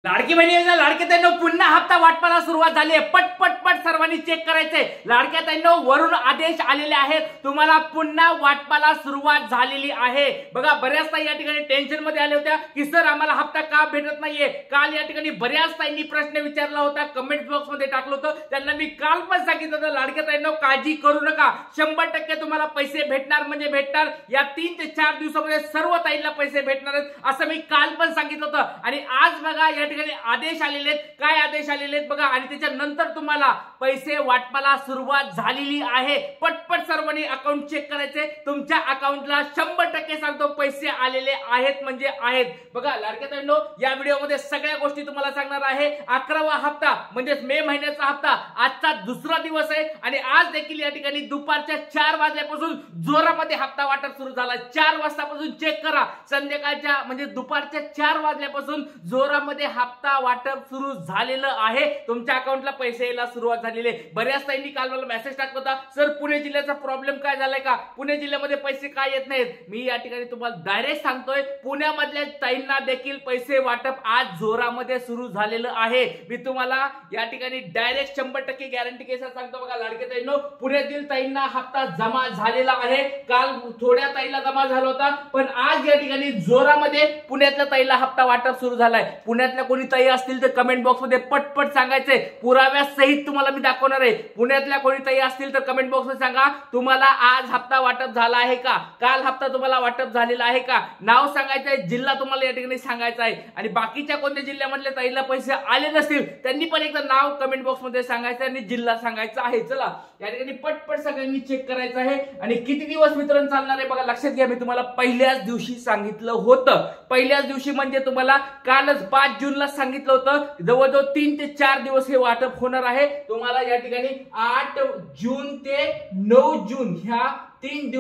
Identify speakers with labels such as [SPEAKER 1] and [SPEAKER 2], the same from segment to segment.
[SPEAKER 1] लाडकी बहिणीचा लाडक्या ताईंनो पुन्हा हप्ता वाटपाला सुरुवात झाली आहे। पट पट पट सर्वांनी चेक करायचंय। लाडक्या ताईंनो वरून आदेश आलेले आहेत, तुम्हाला पुन्हा वाटपाला सुरुवात झालेली आहे। बघा बऱ्याच ताई या ठिकाणी टेन्शन मध्ये आल्या होत्या की सर आम्हाला हप्ता का भेटत नाहीये। काल या ठिकाणी बऱ्याच ताईंनी प्रश्न विचारला होता, कमेंट बॉक्स मध्ये टाकलं होतं। त्यांना मी काल पण सांगितलं होतं लाडक्या ताईंनो काळजी करू नका, 100% तुम्हाला पैसे भेटणार म्हणजे भेटणार। या 3 ते 4 दिवसामध्ये सर्व ताईंना पैसे भेटणार आहेत असं मी काल पण सांगितलं होतं। आणि आज बघा या आदेश आलेले आहेत, काय आदेश आलेले आहेत बघा। आणि त्याच्यानंतर तुम्हाला पैसे वाटपाला सुरुवात झालेली आहे। पटपट सर्वांनी अकाउंट चेक करायचे, तुमच्या अकाउंटला 100% सांगतो पैसे आलेले आहेत म्हणजे आहेत। बघा लाडक्या ताईंनो या व्हिडिओमध्ये सगळ्या गोष्टी तुम्हाला सांगणार आहे। 11वा हप्ता म्हणजे मे महिन्याचा हप्ता आजचा दुसरा दिवस आहे आणि आज देखील या ठिकाणी दुपारच्या 4 वाजल्यापासून जोरामध्ये हप्ता वाटप सुरू झाला। 4 वाजतापासून चेक करा, संध्याकाळच्या म्हणजे दुपारच्या 4 वाजल्यापासून जोरामध्ये हप्ता वाटप सुरू झालेलं आहे। तुमच्या अकाउंटला पैसे यायला सुरुवात झालेली आहे। बऱ्याच ताईंनी काल मला मेसेज टाकला होता, सर पुणे जिल्ह्याचा प्रॉब्लेम काय झालाय का, पुणे जिल्ह्यामध्ये पैसे काय येत नाहीत। मी या ठिकाणी तुम्हाला डायरेक्ट सांगतोय, पुण्यामधल्या ताईंना देखील पैसे वाटप आज जोरामध्ये सुरू झालेलं आहे। मी तुम्हाला या ठिकाणी डायरेक्ट 100% गॅरंटी केसा सांगतो। बघा लाडके ताईंनो पुण्यातील ताईंना हप्ता जमा झालेला आहे। काल थोड्या ताईला जमा झाला होता, पण आज या ठिकाणी जोरामध्ये पुण्यातल्या ताईला हप्ता वाटप सुरू झालाय। पुण्यातल्या कोणी ताई असतील तर कमेंट बॉक्स मध्ये पटपट सांगायचंय, पुराव्यासहित तुम्हाला मी दाखवणार आहे। पुण्यातल्या कोणी ताई असतील तर कमेंट बॉक्स मध्ये सांगा तुम्हाला आज हप्ता वाटप झाला आहे का, काल हप्ता तुम्हाला वाटप झालेला आहे का। नाव सांगायचंय, जिल्हा तुम्हाला या ठिकाणी सांगायचा आहे। आणि बाकीच्या कोणत्या जिल्ह्यामधल्या ताईला पैसे आले नसतील त्यांनी पण एकदा नाव कमेंट बॉक्स मध्ये सांगायचं आणि जिल्हा सांगायचा आहे। चला या ठिकाणी पटपट सगळ्यांनी चेक करायचं आहे। आणि किती दिवस वितरण चालणार आहे बघा लक्षात घ्या, मी तुम्हाला पहिल्याच दिवशी सांगितलं होतं। पहिल्याच दिवशी म्हणजे तुम्हाला कालच 5 जूनला सांगितलं होतं, जवळजवळ 3 ते 4 दिवस हे वाटप होणार आहे। तुम्हाला या ठिकाणी 8 जून ते 9 जून ह्या 3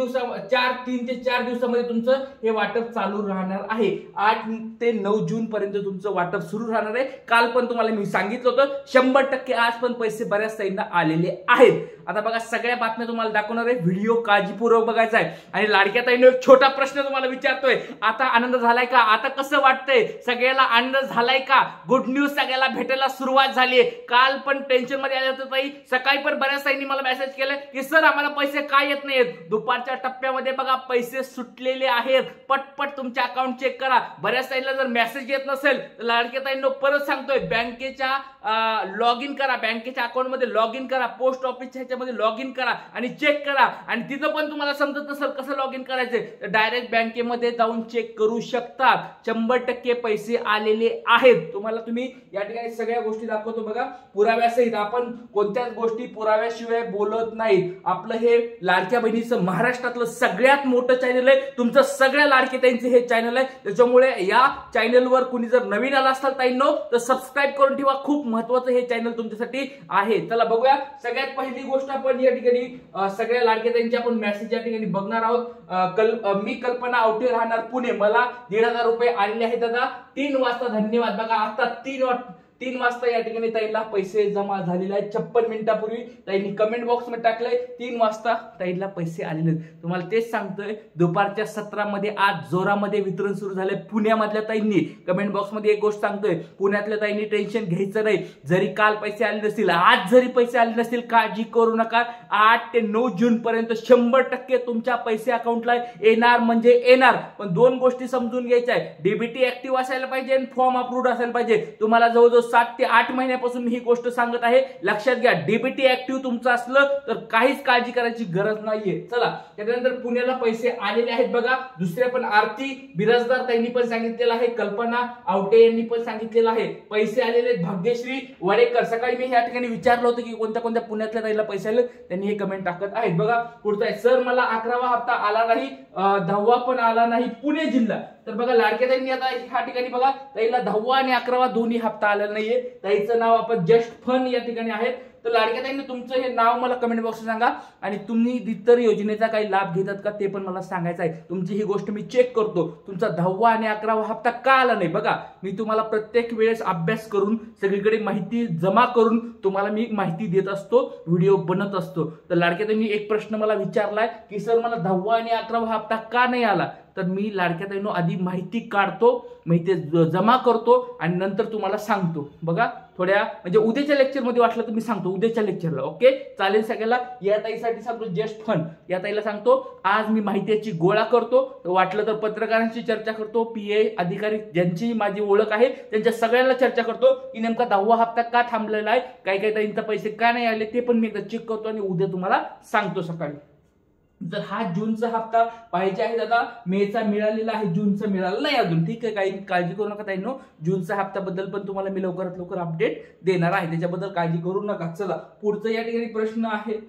[SPEAKER 1] ते 4 दिवसामध्ये तुमचं हे वाटप चालू राहणार आहे। 8 ते 9 जून पर्यंत तुमचं वाटप सुरू राहणार आहे। काल पण तुम्हाला मी सांगितलं होतं 100% आज पण पैसे बऱ्याच ताईंना आलेले आहेत। आता बघा सगळ्या बातम्या तुम्हाला दाखवणार आहे, व्हिडिओ काळजीपूर्वक बघायचा आहे। आणि लाडक्या ताईंनो एक छोटा प्रश्न तुम्हाला विचारतोय, आता आनंद झालाय का, आता कसं वाटतंय, सगळ्याला आनंद झालाय का, गुड न्यूज सगळ्याला भेटायला सुरुवात झाली आहे। काल पण टेन्शन मध्ये आले होते ताई, सकाळी पण बऱ्याच ताईंनी मला मेसेज केलाय की सर आम्हाला पैसे काय येत नाहीत। दुपारच्या टप्प्यामध्ये बघा पैसे सुटलेले आहेत, पटपट तुमच्या अकाउंट चेक करा। बऱ्याच ताईंना जर मेसेज येत नसेल तर लाडक्या ताईंनो परत सांगतोय, बँकेच्या लॉग इन करा, बँकेच्या अकाउंट मध्ये लॉग इन करा, पोस्ट ऑफिसच्या ह्याच्यामध्ये लॉग इन करा आणि चेक करा। आणि तिथं पण तुम्हाला समजत नसेल कसं लॉग इन करायचे तर डायरेक्ट बँकेमध्ये जाऊन चेक करू शकतात। 100% पैसे आलेले आहेत। तुम्हाला तुम्ही या ठिकाणी सगळ्या गोष्टी दाखवतो बघा पुराव्यासहित। आपण कोणत्याच गोष्टी पुराव्याशिवाय बोलत नाहीत। आपलं हे लाडक्या बहिणीचं महाराष्ट्रातलं सगळ्यात मोठं चॅनल आहे, तुमचं सगळ्या लाडकी ताईंचं हे चॅनल आहे। त्याच्यामुळे या चॅनलवर कुणी जर नवीन आला असाल ताईंनो तर सबस्क्राईब करून ठेवा, खूप महत्त्वाचं हे चॅनल तुमच्यासाठी आहे। चला बघूया सगळ्यात पहिली गोष्ट आपण या ठिकाणी सगळ्या लाडक्या ताईंचे आपण मेसेज या ठिकाणी बघणार आहोत। मी कल्पना आवटे राहणार पुणे, मला 1,500 रुपये आलेले आहेत दादा 3 वाजता, धन्यवाद। बघा आता 3 वाजता या ठिकाणी ताईला पैसे जमा झालेले आहेत। 56 मिनिटापूर्वी ताईंनी कमेंट बॉक्स मध्ये टाकलंय 3 वाजता ताईला पैसे आलेले आहेत। तुम्हाला तेच सांगतोय, दुपारच्या 17 मध्ये आज जोरामध्ये वितरण सुरू झालंय पुण्यामधल्या ताईंनी। कमेंट बॉक्स मध्ये एक गोष्ट सांगतोय, पुण्यातल्या ताईंनी टेन्शन घ्यायचं नाही, जरी काल पैसे आले नसतील, आज जरी पैसे आले नसतील काळजी करू नका। 8 ते 9 जून पर्यंत 100% तुमच्या पैसे अकाउंटला येणार म्हणजे येणार। पण 2 गोष्टी समजून घ्यायच्या आहे, डीबीटी ऍक्टिव्ह असायला पाहिजे आणि फॉर्म अप्रूव्ड असायला पाहिजे। तुम्हाला जवळजवळ 7 ते 8 महिन्यापासून मी ही गोष्ट सांगत आहे, लक्षात घ्या। डीबीटी ऍक्टिव्ह तुमचं असलं तर काहीच काळजी करायची गरज नाहीये। चला त्यानंतर पुण्याला पैसे आलेले आहेत बघा। दुसरे पण आरती बिराजदार ताईंनी पण सांगितलेलं आहे, कल्पना आवटे यांनी पण सांगितलेलं आहे पैसे आलेले आहेत। भाग्यश्री वडेकर, सकाळी मी या ठिकाणी विचारलं होतं की कोणत्या कोणत्या पुण्यातल्या ताईला पैसे आले, त्यांनी हे कमेंट टाकत आहेत बघा। पुढचा आहे, सर मला 11वा हप्ता आला नाही, 10वा पण आला नाही, पुणे जिल्हा। तर बघा लाडक्या ताईंनी आता ह्या ठिकाणी बघा ताईला 10वा आणि 11वा दोन्ही हप्ता आलेला नाहीये। ताईचं नाव आपण जस्ट फन या ठिकाणी आहेत। तर लाडक्या ताईंनी तुमचं हे नाव मला कमेंट बॉक्समध्ये सांगा आणि तुम्ही इतर योजनेचा काही लाभ घेतात का ते पण मला सांगायचं आहे। तुमची ही गोष्ट मी चेक करतो, तुमचा 10वा आणि 11वा हप्ता का आला नाही। बघा मी तुम्हाला प्रत्येक वेळेस अभ्यास करून सगळीकडे माहिती जमा करून तुम्हाला मी माहिती देत असतो, व्हिडिओ बनत असतो। तर लाडक्या ताईंनी एक प्रश्न मला विचारलाय की सर मला 10वा आणि 11वा हप्ता का नाही आला, तर मी लाडक्या ताईंनो आधी माहिती काढतो, माहिती जमा करतो आणि नंतर तुम्हाला सांगतो. बघा थोड्या म्हणजे उद्याच्या लेक्चरमध्ये वाटलं तर मी सांगतो उद्याच्या लेक्चरला. ओके चालेल सगळ्याला. या ताईसाठी सांगतो जस्ट फन, या ताईला सांगतो आज मी माहितीची गोळा करतो, वाटलं तर पत्रकारांची चर्चा करतो, PA अधिकारी ज्यांची माझी ओळख आहे त्यांच्या सगळ्यांना चर्चा करतो की नेमका 10वा हप्ता का थांबलेला आहे, काही काही ताईंचे पैसे का नाही आले ते पण मी एकदा चेक करतो आणि उद्या तुम्हाला सांगतो सकाळी. जर हा जूनचा हप्ता पाहिजे आहे दादा, मेचा मिळालेला आहे, जूनचा मिळाला नाही अजून, ठीक आहे, काही काळजी करू नका ताईंनो. जूनचा हप्त्याबद्दल पण तुम्हाला मी लवकरात लवकर अपडेट देणार आहे, त्याच्याबद्दल काळजी करू नका. चला पुढचं या ठिकाणी प्रश्न आहे,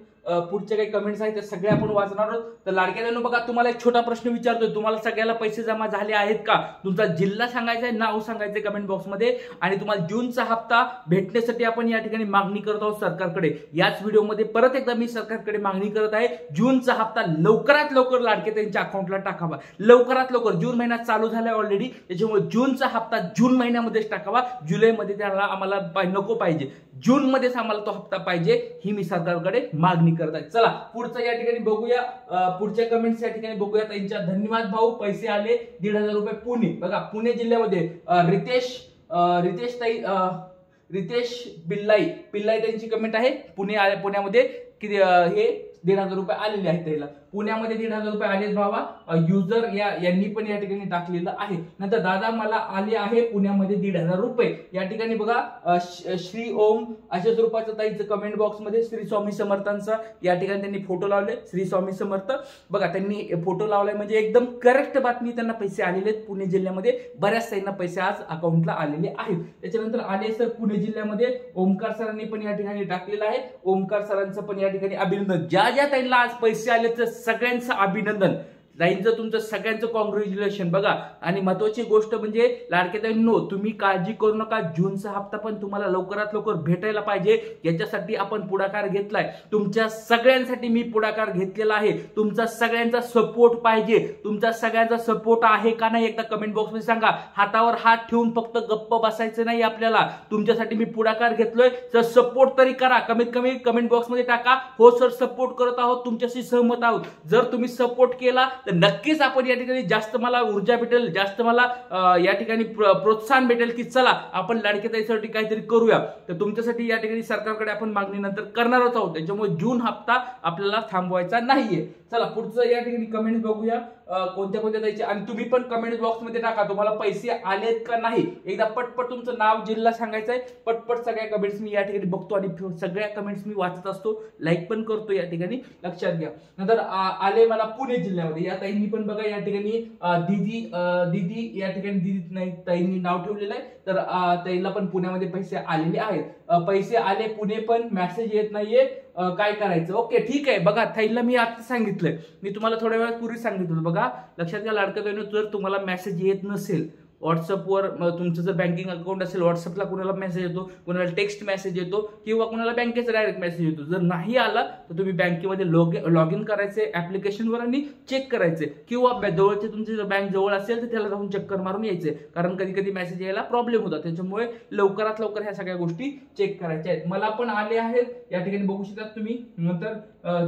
[SPEAKER 1] पुढचे काही कमेंट्स आहेत ते सगळे आपण वाचणार आहोत. तर लाडक्या ताईंनो बघा तुम्हाला एक छोटा प्रश्न विचारतोय, तुम्हाला सगळ्याला पैसे जमा झाले आहेत का? तुमचा जिल्हा सांगायचा आहे, नाव सांगायचंय कमेंट बॉक्समध्ये. आणि तुम्हाला जूनचा हप्ता भेटण्यासाठी आपण या ठिकाणी मागणी करत आहोत सरकारकडे. याच व्हिडिओमध्ये परत एकदा मी सरकारकडे मागणी करत आहे, जूनचा हप्ता लवकरात लवकर लाडक्या ताईंच्या अकाउंटला टाकावा, लवकरात लवकर. जून महिना चालू झालाय ऑलरेडी, त्याच्यामुळे जूनचा हप्ता जून महिन्यामध्येच टाकावा, जुलैमध्ये त्याला आम्हाला नको पाहिजे, जून मध्येच आम्हाला तो हप्ता पाहिजे, ही मी सरकारकडे मागणी करत आहे. चला पुढचं या ठिकाणी बघूया, पुढच्या कमेंट्स या ठिकाणी बघूया. त्यांच्या धन्यवाद भाऊ, पैसे आले 1,500 रुपये पुणे. बघा पुणे जिल्ह्यामध्ये रितेश पिल्लाई त्यांची कमेंट आहे. पुण्यामध्ये किती हे 1,500 रुपये आलेले आहेत त्याला, पुण्यामध्ये 1,500 रुपये आलेत भावा. युजर यांनी पण या ठिकाणी टाकलेलं आहे. नंतर दादा मला आले आहे पुण्यामध्ये 1,500 रुपये. या ठिकाणी बघा श्री ओम अशा स्वरूपाचं ताईचं कमेंट बॉक्समध्ये श्री स्वामी समर्थांचा या ठिकाणी त्यांनी फोटो लावले. श्री स्वामी समर्थ बघा त्यांनी फोटो लावलाय, म्हणजे एकदम करेक्ट बातमी, त्यांना पैसे आलेले आहेत. पुणे जिल्ह्यामध्ये बऱ्याच ताईंना पैसे आज अकाउंटला आलेले आहेत. त्याच्यानंतर आले सर पुणे जिल्ह्यामध्ये ओमकार सरांनी पण या ठिकाणी टाकलेलं आहे. ओमकार सरांचं पण या ठिकाणी अभिनंदन. ज्या ताईंना आज पैसे आले तर सगळ्यांचं अभिनंदन, ताईंचं तुमचं सगळ्यांचं कॉंग्रॅच्युलेशन. बघा आणि महत्वाची गोष्ट म्हणजे लाडक्या ताईंनो तुम्ही काळजी करू नका, जूनचा हप्ता पण तुम्हाला लवकरात लवकर भेटायला पाहिजे, याच्यासाठी आपण पुढाकार घेतलाय. तुमच्या सगळ्यांसाठी मी पुढाकार घेतलेला आहे. तुमचा सगळ्यांचा सपोर्ट पाहिजे. तुमचा सगळ्यांचा सपोर्ट आहे का नाही एकदा कमेंट बॉक्समध्ये सांगा. हातावर हात ठेवून फक्त गप्प बसायचं नाही आपल्याला, तुमच्यासाठी मी पुढाकार घेतलोय. तर सपोर्ट तरी करा, कमीत कमी कमेंट बॉक्समध्ये टाका हो सर सपोर्ट करत आहोत, तुमच्याशी सहमत आहोत. जर तुम्ही सपोर्ट केला तर नक्कीच आपण या ठिकाणी जास्त मला ऊर्जा भेटेल, जास्त मला या ठिकाणी प्रोत्साहन भेटेल की चला आपण लाडक्या ताईसाठी काहीतरी करूया. तर तुमच्यासाठी या ठिकाणी सरकारकडे आपण मागणी नंतर करणारच आहोत, त्याच्यामुळे जून हप्ता आपल्याला थांबवायचा नाहीये. चला पुढचं या ठिकाणी कमेंट्स बघूया कोणत्या द्यायचे, आणि तुम्ही पण कमेंट बॉक्समध्ये टाका तुम्हाला पैसे आलेत का नाही. एकदा पटपट तुमचं नाव जिल्हा सांगायचं आहे. पटपट सगळ्या कमेंट्स मी या ठिकाणी बघतो आणि सगळ्या कमेंट्स मी वाचत असतो, लाईक पण करतो या ठिकाणी, लक्षात घ्या. नंतर आले मला पुणे जिल्ह्यामध्ये, या ताईंनी पण बघा या ठिकाणी दीदी या ठिकाणी दीदी नाही ताईंनी नाव ठेवलेलं आहे. तर ताईला पण पुण्यामध्ये पैसे आलेले आहेत. पैसे आले पुणे पण मेसेज येत नाहीये, काय करायचं. ओके ठीक आहे. बघा ताईला मी आता सांगितलंय, मी तुम्हाला थोड्या वेळापूर्वी सांगितलं. बघा लक्षात घ्या लाडक्या ताईंनो, जर तुम्हाला मेसेज येत नसेल व्हॉट्सअपवर, तुमचं जर बँकिंग अकाउंट असेल व्हॉट्सअपला कुणाला मेसेज येतो, कुणाला टेक्स्ट मेसेज येतो किंवा कुणाला बँकेचा डायरेक्ट मेसेज येतो. जर नाही आला तर तुम्ही बँकेमध्ये लॉग इन करायचे ऍप्लिकेशनवर आणि चेक करायचे, किंवा जवळचे तुमची जर बँक जवळ असेल तर त्याला जाऊन चक्कर मारून यायचे, कारण कधी कधी मेसेज यायला प्रॉब्लेम होता. त्याच्यामुळे लवकरात लवकर ह्या सगळ्या गोष्टी चेक करायच्या आहेत. मला पण आले आहेत या ठिकाणी बघू शकता तुम्ही. नंतर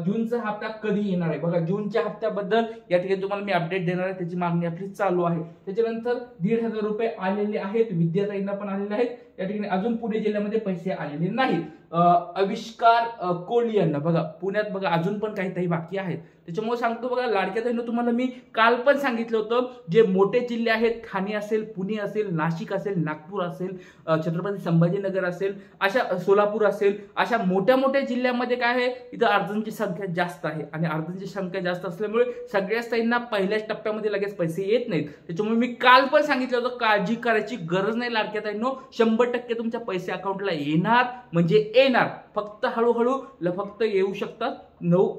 [SPEAKER 1] जूनचा हप्ता कधी येणार आहे बघा, जूनच्या हप्त्याबद्दल या ठिकाणी तुम्हाला मी अपडेट देणार आहे, त्याची मागणी आपली चालू आहे. त्याच्यानंतर 1,500 रुपये आलेले आहेत, विद्याताईंना पण आलेले आहेत. या ठिकाणी अजून पुणे जिल्ह्यामध्ये पैसे आलेले नाहीत. आविष्कार कोहली यांना बघा पुण्यात बघा अजून पण काही ताई बाकी आहेत. त्याच्यामुळे सांगतो बघा लाडक्या ताईंना तुम्हाला मी काल पण सांगितलं होतं, जे मोठे जिल्हे आहेत ठाणे असेल, पुणे असेल, नाशिक असेल, नागपूर असेल, छत्रपती संभाजीनगर असेल, अशा सोलापूर असेल, अशा मोठ्या मोठ्या जिल्ह्यामध्ये काय आहे इथं अर्जांची संख्या जास्त आहे, आणि अर्जांची संख्या जास्त असल्यामुळे सगळ्याच ताईंना पहिल्याच टप्प्यामध्ये लगेच पैसे येत नाहीत. त्याच्यामुळे मी काल पण सांगितलं होतं काळजी करायची गरज नाही लाडक्या ताईंनो, 100% तुमच्या पैसे अकाउंटला येणार म्हणजे येणार. फक्त हळूहळू फक्त येऊ शकतात.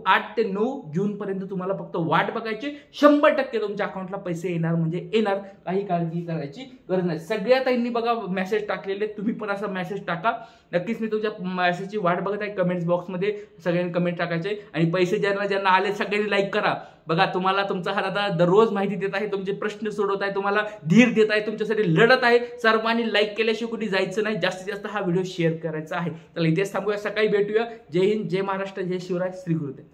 [SPEAKER 1] 8 ते 9 जून पर्यंत तुम्हाला फक्त वाट बघायची. 100% तुमच्या अकाउंटला पैसे येणार म्हणजे येणार, काही काळजी करायची गरज नाही. सगळ्या ताईंनी बघा मेसेज टाकलेले, तुम्ही पण असा मेसेज टाका. नक्कीच मी तुमच्या मेसेजची वाट बघत आहे. कमेंट्स बॉक्समध्ये सगळ्यांनी कमेंट टाकायचे, आणि पैसे ज्यांना आले सगळ्यांनी लाईक करा. बघा तुम्हाला तुमचा हात आता दररोज माहिती देत आहे, तुमचे प्रश्न सोडवत आहे, तुम्हाला धीर देत आहे, तुमच्यासाठी लढत आहे. सर्वांनी लाईक केल्याशिवाय कुठे जायचं नाही. जास्तीत जास्त हा व्हिडिओ शेअर करायचा आहे. तर इथेच थांबूया, सकाळी भेटूया. जय हिंद, जय महाराष्ट्र, जय शिवराय, श्री गुरुदेव.